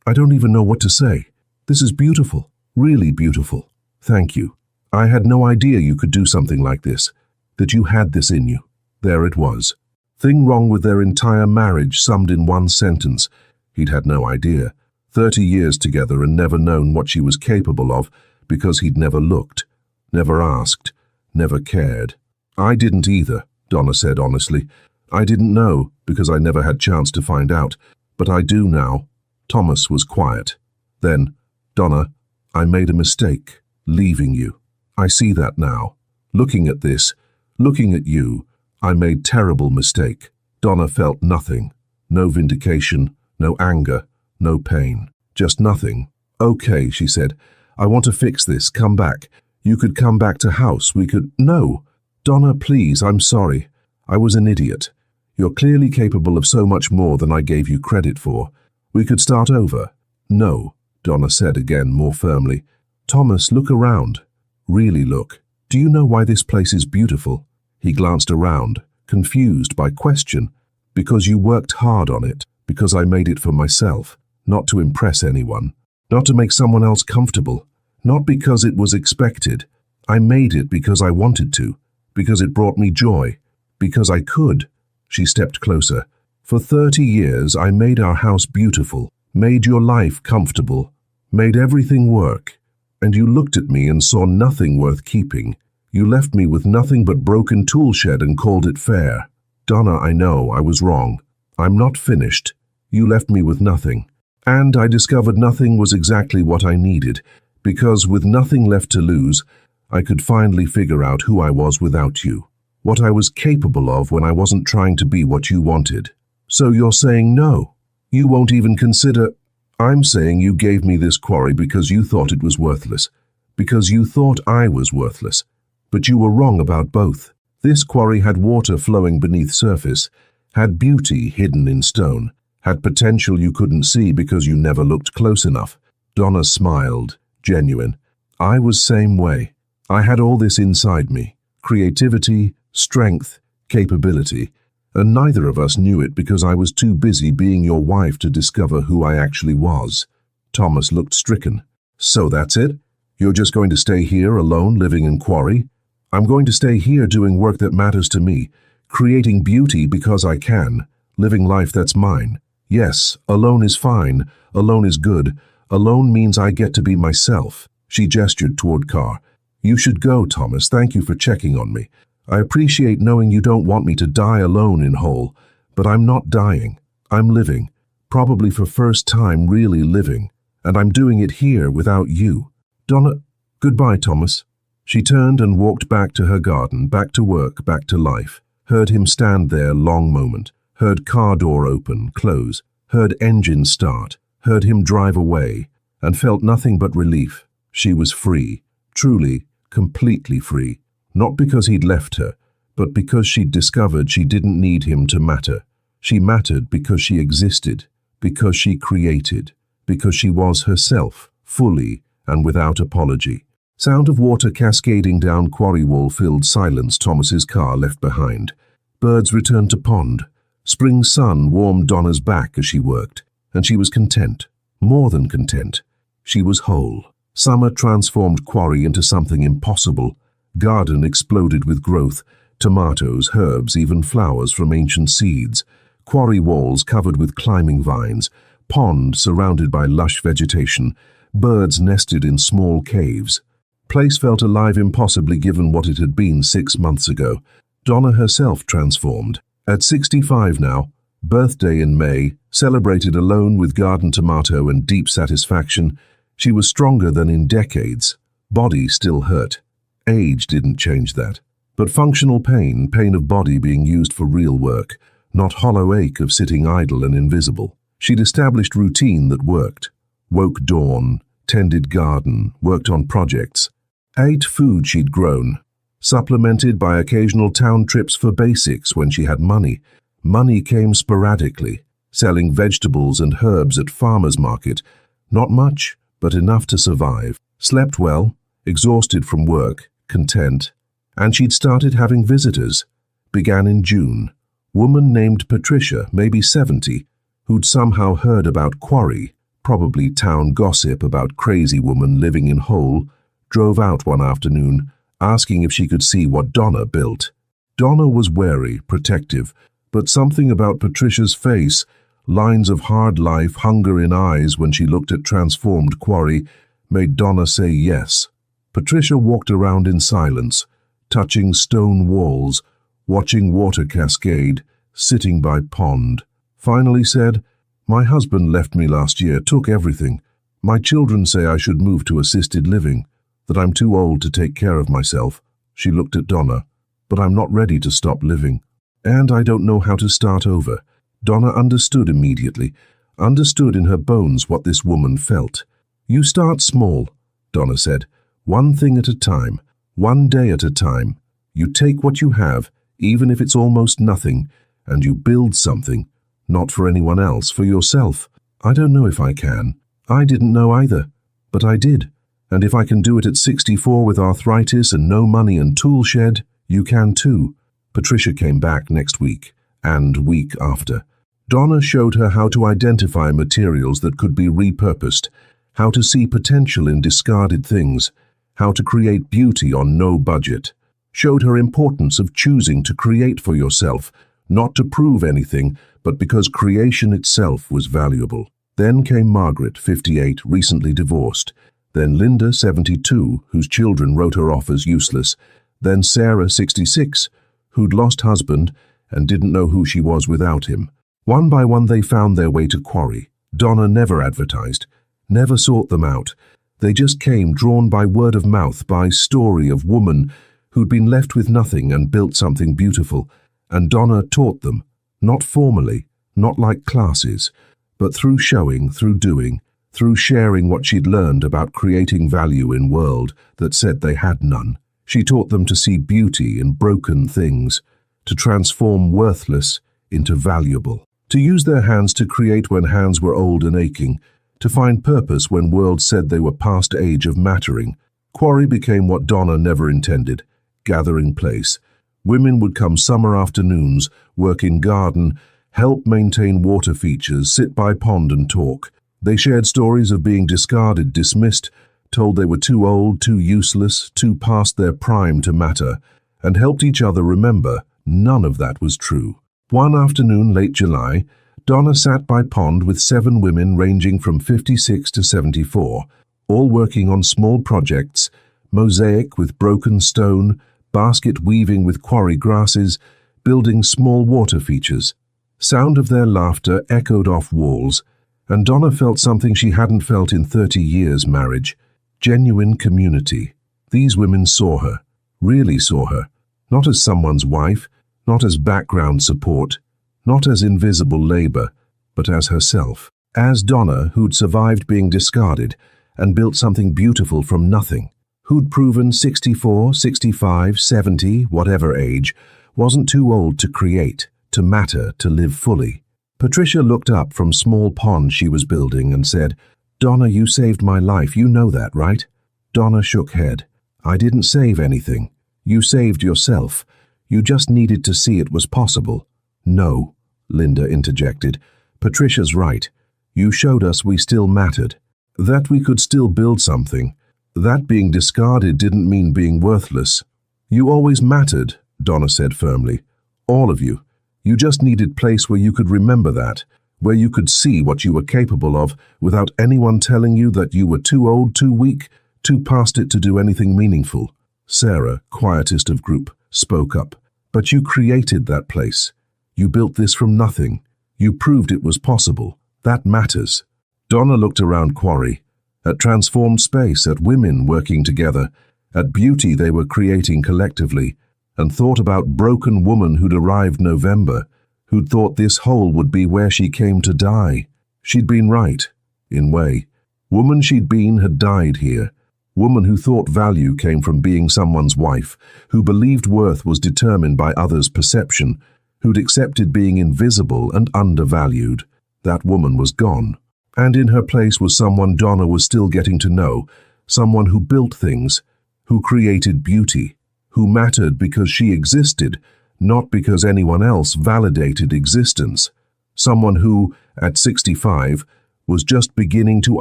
I don't even know what to say. This is beautiful. Really beautiful. Thank you. I had no idea you could do something like this. That you had this in you." There it was. Thing wrong with their entire marriage summed in one sentence. He'd had no idea. 30 years together and never known what she was capable of because he'd never looked, never asked, never cared. "I didn't either," Donna said honestly. "I didn't know because I never had chance to find out, but I do now." Thomas was quiet. Then, "Donna, I made a mistake, leaving you. I see that now. Looking at this, looking at you, I made terrible mistake." Donna felt nothing. No vindication, no anger, no pain. Just nothing. "Okay," she said. "I want to fix this. Come back. You could come back to house. We could..." "No. Donna, please, I'm sorry. I was an idiot. You're clearly capable of so much more than I gave you credit for. We could start over." "No," Donna said again, more firmly. "Thomas, look around. Really look. Do you know why this place is beautiful?" He glanced around, confused by question. "Because you worked hard on it. Because I made it for myself. Not to impress anyone. Not to make someone else comfortable. Not because it was expected. I made it because I wanted to. Because it brought me joy. Because I could." She stepped closer. "For 30 years I made our house beautiful. Made your life comfortable. Made everything work. And you looked at me and saw nothing worth keeping. You left me with nothing but broken tool shed and called it fair. Donna, I know I was wrong. I'm not finished. You left me with nothing. And I discovered nothing was exactly what I needed, because with nothing left to lose, I could finally figure out who I was without you. What I was capable of when I wasn't trying to be what you wanted. So you're saying no? You won't even consider..." "I'm saying you gave me this quarry because you thought it was worthless. Because you thought I was worthless. But you were wrong about both. This quarry had water flowing beneath surface, had beauty hidden in stone, had potential you couldn't see because you never looked close enough." Donna smiled, genuine. "I was same way. I had all this inside me. Creativity, strength, capability. And neither of us knew it because I was too busy being your wife to discover who I actually was." Thomas looked stricken. "So that's it? You're just going to stay here alone living in quarry?" "I'm going to stay here doing work that matters to me, creating beauty because I can, living life that's mine. Yes, alone is fine, alone is good, alone means I get to be myself." She gestured toward car. "You should go, Thomas. Thank you for checking on me. I appreciate knowing you don't want me to die alone in Hull, but I'm not dying. I'm living, probably for first time really living, and I'm doing it here without you. Donna, goodbye, Thomas." She turned and walked back to her garden, back to work, back to life. Heard him stand there long moment. Heard car door open, close. Heard engine start. Heard him drive away, and felt nothing but relief. She was free, truly, completely free. Not because he'd left her, but because she'd discovered she didn't need him to matter. She mattered because she existed, because she created, because she was herself, fully and without apology. Sound of water cascading down quarry wall filled silence Thomas's car left behind. Birds returned to pond. Spring sun warmed Donna's back as she worked, and she was content, more than content. She was whole. Summer transformed quarry into something impossible. Garden exploded with growth, tomatoes, herbs, even flowers from ancient seeds. Quarry walls covered with climbing vines, pond surrounded by lush vegetation, birds nested in small caves. Place felt alive impossibly given what it had been 6 months ago. Donna herself transformed. At 65 now, birthday in May, celebrated alone with garden tomato and deep satisfaction, she was stronger than in decades. Body still hurt. Age didn't change that. But functional pain, pain of body being used for real work, not hollow ache of sitting idle and invisible. She'd established routine that worked. Woke dawn, tended garden, worked on projects, ate food she'd grown, supplemented by occasional town trips for basics when she had money. Money came sporadically, selling vegetables and herbs at farmers' market. Not much, but enough to survive. Slept well, exhausted from work, content. And she'd started having visitors. Began in June. Woman named Patricia, maybe 70, who'd somehow heard about Quarry, probably town gossip about crazy woman living in hole, drove out one afternoon, asking if she could see what Donna built. Donna was wary, protective, but something about Patricia's face, lines of hard life, hunger in eyes when she looked at transformed Quarry, made Donna say yes. Patricia walked around in silence, touching stone walls, watching water cascade, sitting by pond. Finally said, "My husband left me last year, took everything. My children say I should move to assisted living, that I'm too old to take care of myself." She looked at Donna. "But I'm not ready to stop living. And I don't know how to start over." Donna understood immediately, understood in her bones what this woman felt. "You start small," Donna said. "One thing at a time, one day at a time. You take what you have, even if it's almost nothing, and you build something, not for anyone else, for yourself. I don't know if I can. I didn't know either, but I did. And if I can do it at 64 with arthritis and no money and tool shed, you can too." Patricia came back next week, and week after. Donna showed her how to identify materials that could be repurposed, how to see potential in discarded things, how to create beauty on no budget. Showed her importance of choosing to create for yourself, not to prove anything, but because creation itself was valuable. Then came Margaret, 58, recently divorced. Then Linda, 72, whose children wrote her off as useless. Then Sarah, 66, who'd lost husband and didn't know who she was without him. One by one they found their way to Quarry. Donna never advertised, never sought them out. They just came, drawn by word of mouth, by story of woman who'd been left with nothing and built something beautiful. And Donna taught them, not formally, not like classes, but through showing, through doing, through sharing what she'd learned about creating value in world that said they had none. She taught them to see beauty in broken things, to transform worthless into valuable, to use their hands to create when hands were old and aching, to find purpose when world said they were past age of mattering. Quarry became what Donna never intended, gathering place. Women would come summer afternoons, work in garden, help maintain water features, sit by pond and talk. They shared stories of being discarded, dismissed, told they were too old, too useless, too past their prime to matter, and helped each other remember none of that was true. One afternoon, late July, Donna sat by pond with 7 women ranging from 56 to 74, all working on small projects, mosaic with broken stone, basket weaving with quarry grasses, building small water features. Sound of their laughter echoed off walls, and Donna felt something she hadn't felt in 30 years' marriage. Genuine community. These women saw her, really saw her, not as someone's wife, not as background support, not as invisible labor, but as herself. As Donna, who'd survived being discarded and built something beautiful from nothing, who'd proven 64, 65, 70, whatever age, wasn't too old to create, to matter, to live fully. Patricia looked up from small pond she was building and said, "Donna, you saved my life, you know that, right?" Donna shook head. "I didn't save anything. You saved yourself. You just needed to see it was possible." "No," Linda interjected. "Patricia's right. You showed us we still mattered, that we could still build something. That being discarded didn't mean being worthless. You always mattered," Donna said firmly. "All of you. You just needed a place where you could remember that, where you could see what you were capable of without anyone telling you that you were too old, too weak, too past it to do anything meaningful." Sarah, quietest of group, spoke up. "But you created that place. You built this from nothing. You proved it was possible. That matters." Donna looked around Quarry, at transformed space, at women working together, at beauty they were creating collectively, and thought about broken woman who'd arrived November, who'd thought this hole would be where she came to die. She'd been right, in way. Woman she'd been had died here. Woman who thought value came from being someone's wife, who believed worth was determined by others' perception, who'd accepted being invisible and undervalued. That woman was gone. And in her place was someone Donna was still getting to know, someone who built things, who created beauty, who mattered because she existed, not because anyone else validated existence. Someone who, at 65, was just beginning to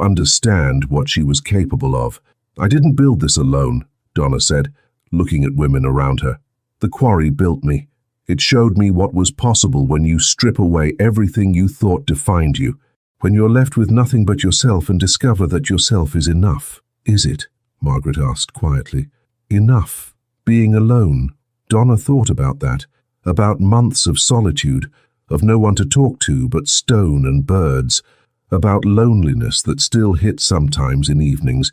understand what she was capable of. I didn't build this alone, Donna said, looking at women around her. The quarry built me. It showed me what was possible when you strip away everything you thought defined you, when you're left with nothing but yourself and discover that yourself is enough. Is it? Margaret asked quietly. Enough. Being alone. Donna thought about that, about months of solitude, of no one to talk to but stone and birds, about loneliness that still hit sometimes in evenings,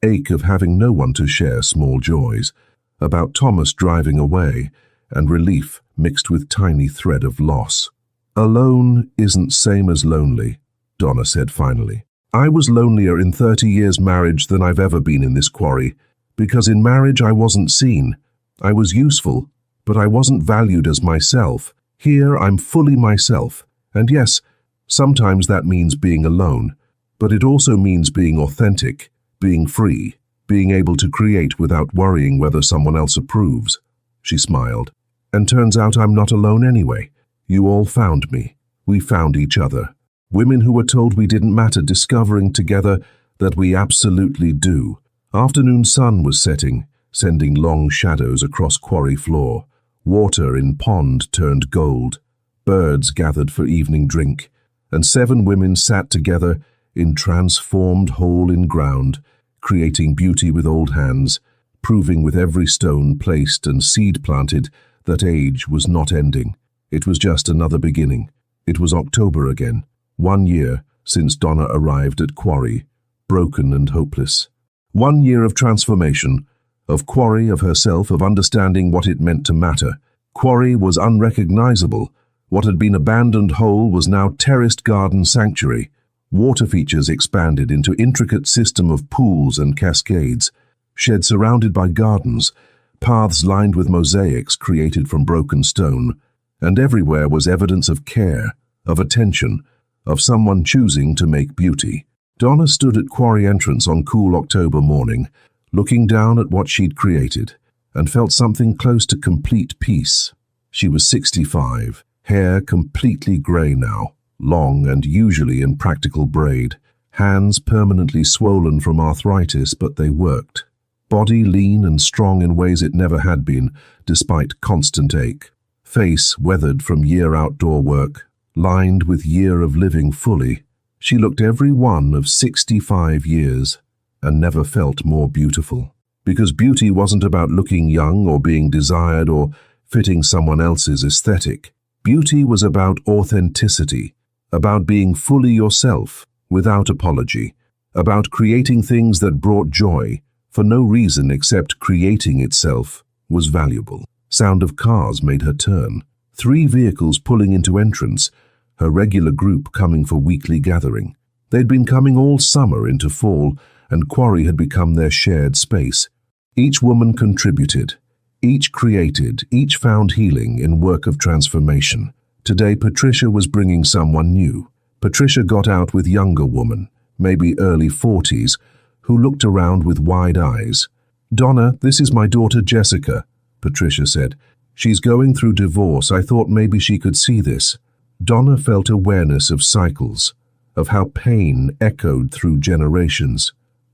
ache of having no one to share small joys, about Thomas driving away, and relief mixed with tiny thread of loss. Alone isn't same as lonely, Donna said finally. I was lonelier in 30 years marriage than I've ever been in this quarry, because in marriage I wasn't seen. I was useful, but I wasn't valued as myself. Here I'm fully myself, and yes, sometimes that means being alone, but it also means being authentic, being free, being able to create without worrying whether someone else approves. She smiled. And turns out I'm not alone anyway. You all found me. We found each other. Women who were told we didn't matter discovering together that we absolutely do. Afternoon sun was setting, sending long shadows across quarry floor. Water in pond turned gold. Birds gathered for evening drink. And 7 women sat together in transformed hole in ground, creating beauty with old hands, proving with every stone placed and seed planted that age was not ending. It was just another beginning. It was October again, 1 year since Donna arrived at Quarry, broken and hopeless. 1 year of transformation, of Quarry, of herself, of understanding what it meant to matter. Quarry was unrecognizable. What had been abandoned hole was now terraced garden sanctuary. Water features expanded into intricate system of pools and cascades, shed surrounded by gardens, paths lined with mosaics created from broken stone, and everywhere was evidence of care, of attention, of someone choosing to make beauty. Donna stood at Quarry entrance on cool October morning, looking down at what she'd created, and felt something close to complete peace. She was 65, hair completely grey now, long and usually in practical braid, hands permanently swollen from arthritis, but they worked. Body lean and strong in ways it never had been, despite constant ache. Face weathered from year outdoor work, lined with year of living fully. She looked every one of 65 years, and never felt more beautiful. Because beauty wasn't about looking young or being desired or fitting someone else's aesthetic. Beauty was about authenticity, about being fully yourself, without apology, about creating things that brought joy, for no reason except creating itself was valuable. Sound of cars made her turn. 3 vehicles pulling into entrance, her regular group coming for weekly gathering. They'd been coming all summer into fall, and Quarry had become their shared space. Each woman contributed. Each created. Each found healing in work of transformation. Today Patricia was bringing someone new. Patricia got out with younger woman, maybe early 40s, who looked around with wide eyes. Donna, this is my daughter Jessica, Patricia said. She's going through divorce. I thought maybe she could see this. Donna felt awareness of cycles, of how pain echoed through generations.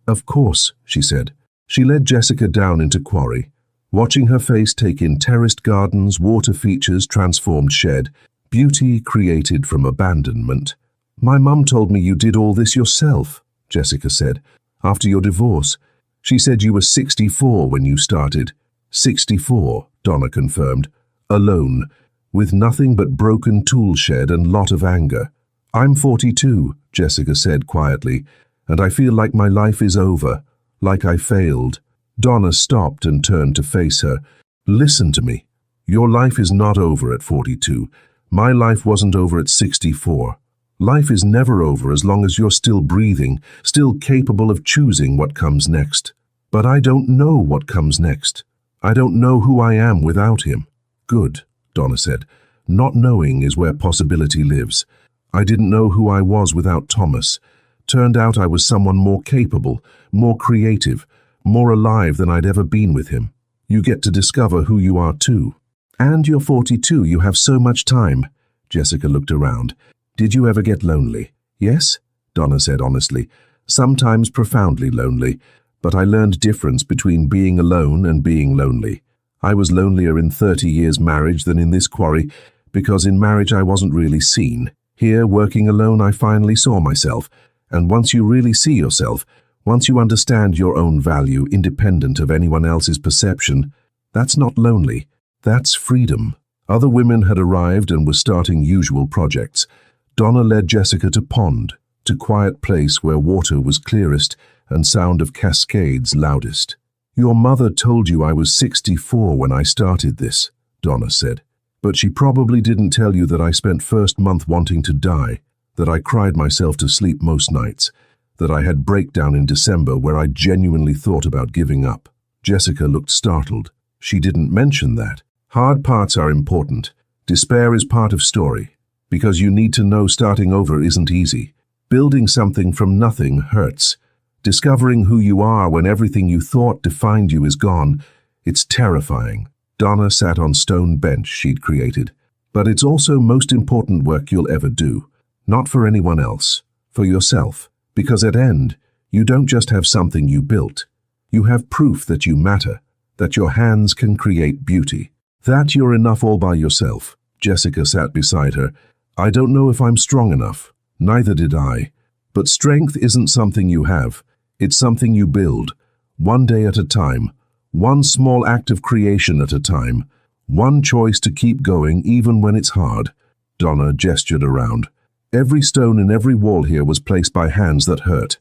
Of course, she said. She led Jessica down into Quarry, watching her face take in terraced gardens, water features, transformed shed, beauty created from abandonment. My mum told me you did all this yourself, Jessica said. After your divorce. She said you were 64 when you started. 64, Donna confirmed. Alone, with nothing but broken tool shed and lot of anger. I'm 42, Jessica said quietly, and I feel like my life is over, like I failed. Donna stopped and turned to face her. Listen to me. Your life is not over at 42. My life wasn't over at 64. Life is never over as long as you're still breathing, still capable of choosing what comes next. But I don't know what comes next. I don't know who I am without him. Good, Donna said. Not knowing is where possibility lives. I didn't know who I was without Thomas. Turned out I was someone more capable, more creative, more alive than I'd ever been with him. You get to discover who you are too. And you're 42, you have so much time. Jessica looked around. Did you ever get lonely? Yes, Donna said honestly. Sometimes profoundly lonely, but I learned difference between being alone and being lonely. I was lonelier in 30 years marriage than in this quarry, because in marriage I wasn't really seen. Here, working alone, I finally saw myself. And once you really see yourself, once you understand your own value independent of anyone else's perception, that's not lonely. That's freedom. Other women had arrived and were starting usual projects. Donna led Jessica to pond, to quiet place where water was clearest and sound of cascades loudest. Your mother told you I was 64 when I started this, Donna said. But she probably didn't tell you that I spent first month wanting to die, that I cried myself to sleep most nights, that I had breakdown in December where I genuinely thought about giving up. Jessica looked startled. She didn't mention that. Hard parts are important. Despair is part of story, because you need to know starting over isn't easy. Building something from nothing hurts. Discovering who you are when everything you thought defined you is gone, it's terrifying. Donna sat on stone bench she'd created. But it's also most important work you'll ever do. Not for anyone else, for yourself. Because at end, you don't just have something you built. You have proof that you matter, that your hands can create beauty. That you're enough all by yourself. Jessica sat beside her. I don't know if I'm strong enough. Neither did I. But strength isn't something you have. It's something you build. One day at a time. One small act of creation at a time. One choice to keep going even when it's hard. Donna gestured around. Every stone in every wall here was placed by hands that hurt.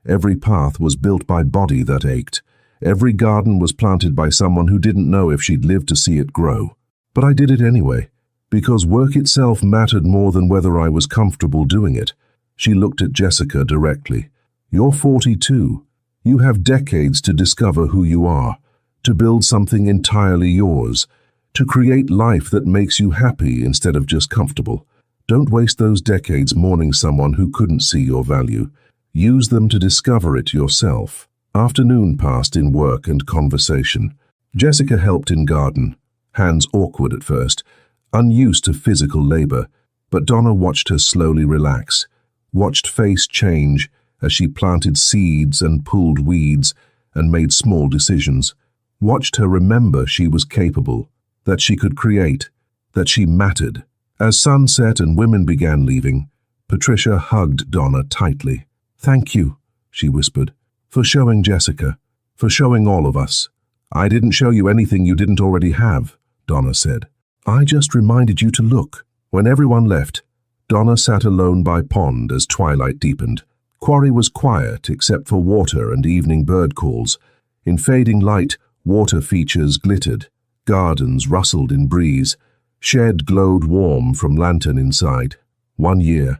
Every path was built by body that ached. Every garden was planted by someone who didn't know if she'd live to see it grow. But I did it anyway, because work itself mattered more than whether I was comfortable doing it. She looked at Jessica directly. You're 42. You have decades to discover who you are, to build something entirely yours, to create life that makes you happy instead of just comfortable. Don't waste those decades mourning someone who couldn't see your value. Use them to discover it yourself. Afternoon passed in work and conversation. Jessica helped in garden, hands awkward at first, unused to physical labor, but Donna watched her slowly relax, watched face change as she planted seeds and pulled weeds and made small decisions, watched her remember she was capable, that she could create, that she mattered. As sun set and women began leaving, Patricia hugged Donna tightly. Thank you, she whispered, for showing Jessica, for showing all of us. I didn't show you anything you didn't already have, Donna said. I just reminded you to look. When everyone left, Donna sat alone by pond as twilight deepened. Quarry was quiet except for water and evening bird calls. In fading light, water features glittered. Gardens rustled in breeze. Shed glowed warm from lantern inside. 1 year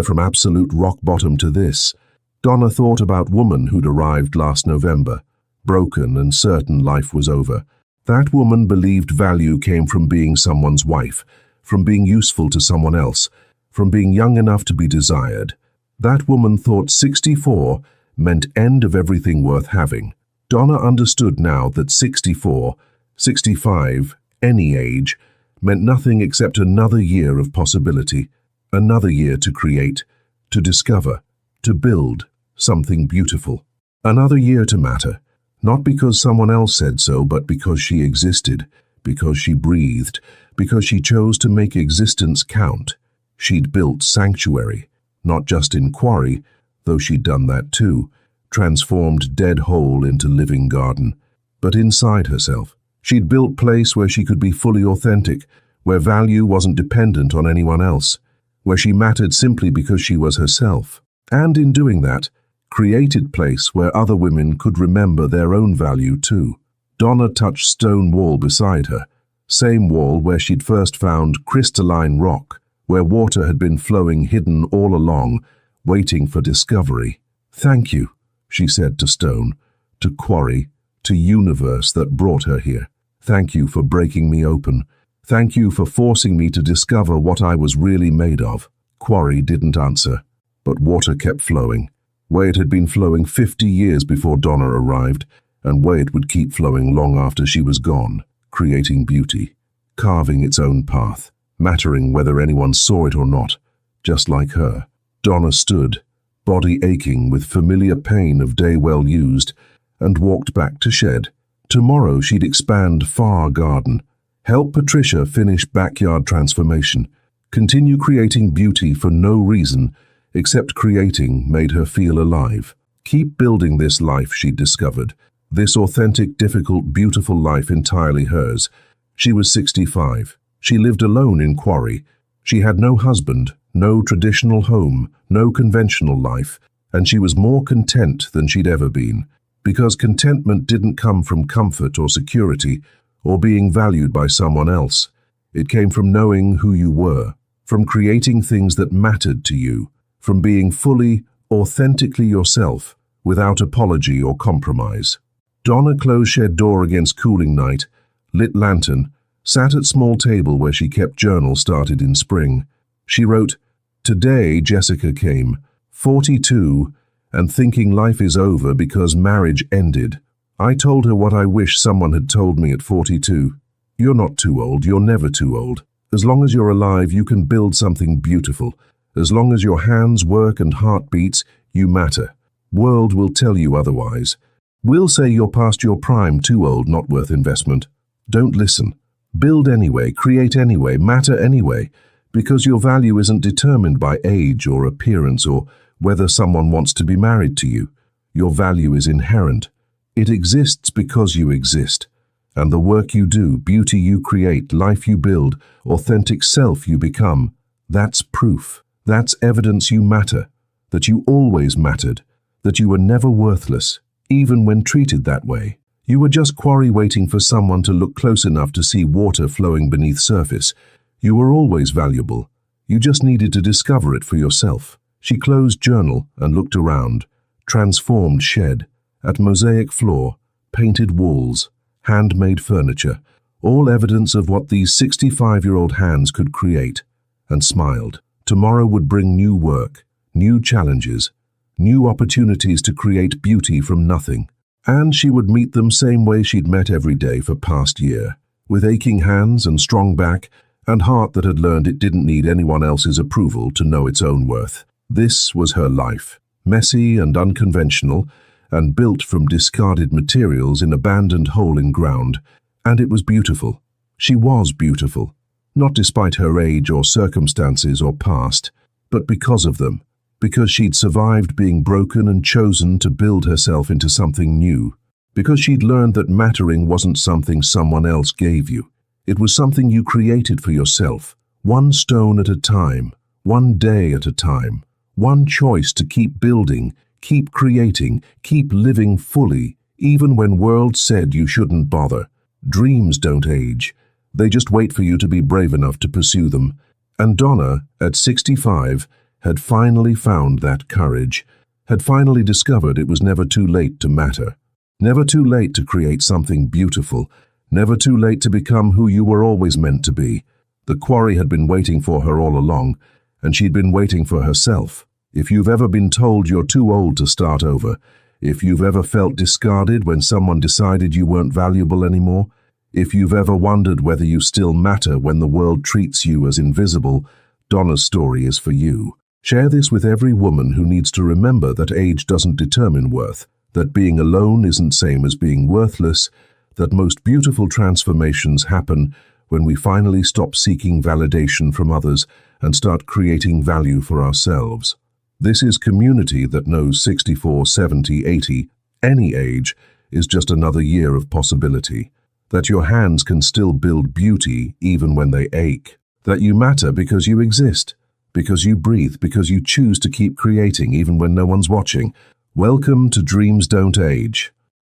from absolute rock bottom to this. Donna thought about woman who'd arrived last November, broken and certain life was over. That woman believed value came from being someone's wife, from being useful to someone else, from being young enough to be desired. That woman thought 64 meant end of everything worth having. Donna understood now that 64, 65, any age, meant nothing except another year of possibility, another year to create, to discover, to build something beautiful. Another year to matter, not because someone else said so, but because she existed, because she breathed, because she chose to make existence count. She'd built sanctuary, not just in quarry, though she'd done that too, transformed dead hole into living garden, but inside herself. She'd built place where she could be fully authentic, where value wasn't dependent on anyone else, where she mattered simply because she was herself. And in doing that, created place where other women could remember their own value too. Donna touched stone wall beside her. Same wall where she'd first found crystalline rock, where water had been flowing hidden all along, waiting for discovery. "Thank you," she said to stone, to quarry, to universe that brought her here. "Thank you for breaking me open. Thank you for forcing me to discover what I was really made of." Quarry didn't answer, but water kept flowing, where it had been flowing 50 years before Donna arrived, and where it would keep flowing long after she was gone, creating beauty, carving its own path, mattering whether anyone saw it or not, just like her. Donna stood, body aching with familiar pain of day well used, and walked back to shed. Tomorrow she'd expand far garden, help Patricia finish backyard transformation, continue creating beauty for no reason except creating made her feel alive. Keep building this life she'd discovered, this authentic, difficult, beautiful life entirely hers. She was 65. She lived alone in Quarry. She had no husband, no traditional home, no conventional life, and she was more content than she'd ever been. Because contentment didn't come from comfort or security, or being valued by someone else. It came from knowing who you were, from creating things that mattered to you, from being fully, authentically yourself, without apology or compromise. Donna closed shed door against cooling night, lit lantern, sat at small table where she kept journal started in spring. She wrote, "Today Jessica came, 42, and thinking life is over because marriage ended. I told her what I wish someone had told me at 42. You're not too old, you're never too old. As long as you're alive, you can build something beautiful. As long as your hands work and heart beats, you matter. World will tell you otherwise. We'll say you're past your prime, too old, not worth investment. Don't listen. Build anyway, create anyway, matter anyway, because your value isn't determined by age or appearance or whether someone wants to be married to you. Your value is inherent. It exists because you exist. And the work you do, beauty you create, life you build, authentic self you become, that's proof. That's evidence you matter, that you always mattered, that you were never worthless, even when treated that way. You were just Quarry waiting for someone to look close enough to see water flowing beneath surface. You were always valuable. You just needed to discover it for yourself. She closed journal and looked around, transformed shed, at mosaic floor, painted walls, handmade furniture, all evidence of what these 65-year-old hands could create, and smiled. Tomorrow would bring new work, new challenges, new opportunities to create beauty from nothing. And she would meet them same way she'd met every day for past year, with aching hands and strong back, and heart that had learned it didn't need anyone else's approval to know its own worth. This was her life, messy and unconventional, and built from discarded materials in abandoned hole in ground, and it was beautiful. She was beautiful, not despite her age or circumstances or past, but because of them, because she'd survived being broken and chosen to build herself into something new, because she'd learned that mattering wasn't something someone else gave you. It was something you created for yourself, one stone at a time, one day at a time, one choice to keep building, keep creating, keep living fully, even when world said you shouldn't bother. Dreams don't age. They just wait for you to be brave enough to pursue them. And Donna, at 65, had finally found that courage, had finally discovered it was never too late to matter, never too late to create something beautiful, never too late to become who you were always meant to be. The Quarry had been waiting for her all along, and she'd been waiting for herself. If you've ever been told you're too old to start over, if you've ever felt discarded when someone decided you weren't valuable anymore, if you've ever wondered whether you still matter when the world treats you as invisible, Donna's story is for you. Share this with every woman who needs to remember that age doesn't determine worth, that being alone isn't same as being worthless, that most beautiful transformations happen when we finally stop seeking validation from others and start creating value for ourselves. This is community that knows 64, 70, 80, any age is just another year of possibility. That your hands can still build beauty even when they ache. That you matter because you exist, because you breathe, because you choose to keep creating even when no one's watching. Welcome to Dreams Don't Age.